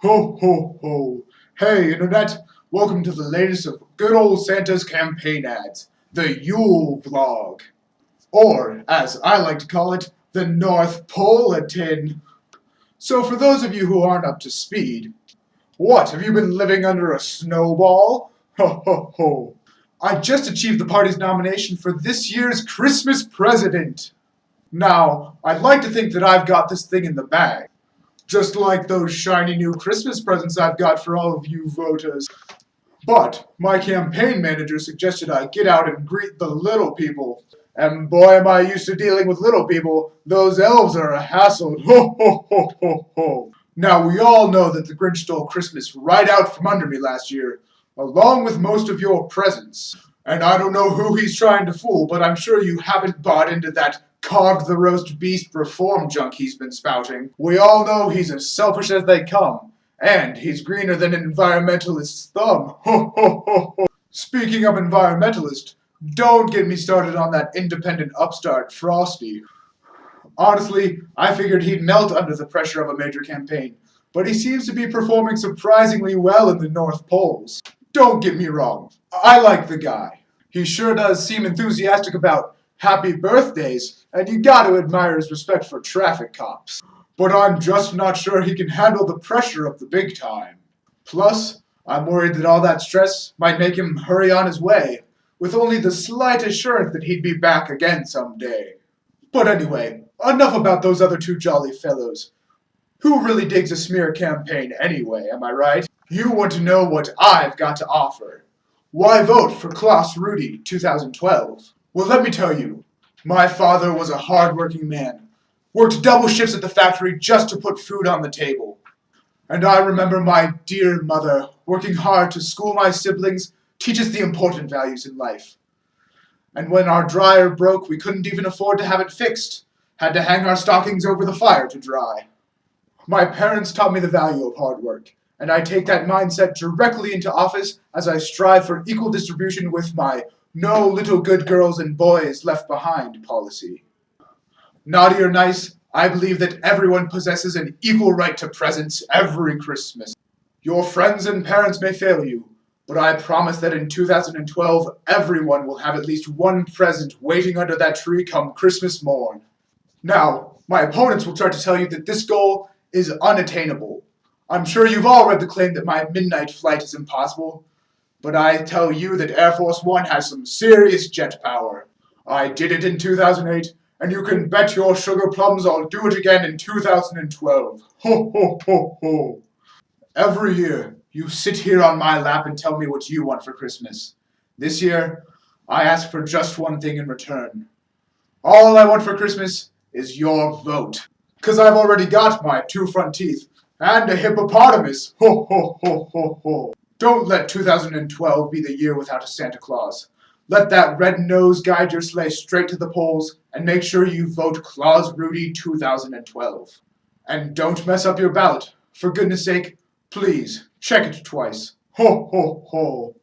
Ho, ho, ho. Hey, Internet. Welcome to the latest of good old Santa's campaign ads, the Yule Vlog. Or, as I like to call it, the North Pole-atin. So for those of you who aren't up to speed, what, have you been living under a snowball? Ho, ho, ho. I just achieved the party's nomination for this year's Christmas president. Now, I'd like to think that I've got this thing in the bag. Just like those shiny new Christmas presents I've got for all of you voters. But my campaign manager suggested I get out and greet the little people. And boy, am I used to dealing with little people. Those elves are a hassle. Ho, ho, ho, ho, ho. Now, we all know that the Grinch stole Christmas right out from under me last year, along with most of your presents. And I don't know who he's trying to fool, but I'm sure you haven't bought into that carved the roast beast reform junk he's been spouting. We all know he's as selfish as they come, and he's greener than an environmentalist's thumb. Ho, ho, ho, ho. Speaking of environmentalist, don't get me started on that independent upstart Frosty. Honestly, I figured he'd melt under the pressure of a major campaign, but he seems to be performing surprisingly well in the North Poles. Don't get me wrong, I like the guy. He sure does seem enthusiastic about happy birthdays, and you gotta admire his respect for traffic cops. But I'm just not sure he can handle the pressure of the big time. Plus, I'm worried that all that stress might make him hurry on his way, with only the slight assurance that he'd be back again someday. But anyway, enough about those other two jolly fellows. Who really digs a smear campaign anyway, am I right? You want to know what I've got to offer. Why vote for Claus Rudy 2012? Well, let me tell you, my father was a hard-working man, worked double shifts at the factory just to put food on the table. And I remember my dear mother working hard to school my siblings, teach us the important values in life. And when our dryer broke, we couldn't even afford to have it fixed, had to hang our stockings over the fire to dry. My parents taught me the value of hard work, and I take that mindset directly into office as I strive for equal distribution with my no little good girls and boys left behind policy. Naughty or nice, I believe that everyone possesses an equal right to presents every Christmas. Your friends and parents may fail you, but I promise that in 2012, everyone will have at least one present waiting under that tree come Christmas morn. Now, my opponents will try to tell you that this goal is unattainable. I'm sure you've all read the claim that my midnight flight is impossible, but I tell you that Air Force One has some serious jet power. I did it in 2008, and you can bet your sugar plums I'll do it again in 2012. Ho, ho, ho, ho. Every year, you sit here on my lap and tell me what you want for Christmas. This year, I ask for just one thing in return. All I want for Christmas is your vote. 'Cause I've already got my 2 front teeth and a hippopotamus. Ho, ho, ho, ho, ho. Don't let 2012 be the year without a Santa Claus. Let that red nose guide your sleigh straight to the polls, and make sure you vote Claus Rudy 2012. And don't mess up your ballot. For goodness sake, please check it twice. Ho, ho, ho.